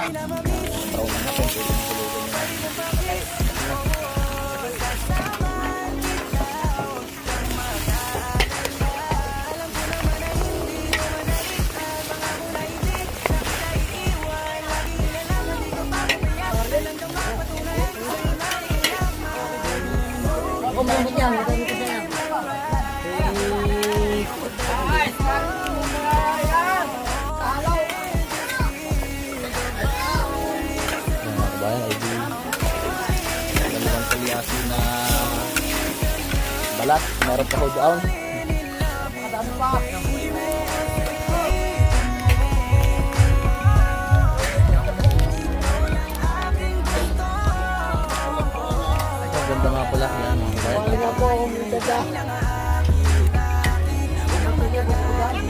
Trauma natin, pwede matulugan yun. Kumamit yan, dito siya lang. Mga kabayan, ay di dalawang kalyasi na balat, meron pa ko doon.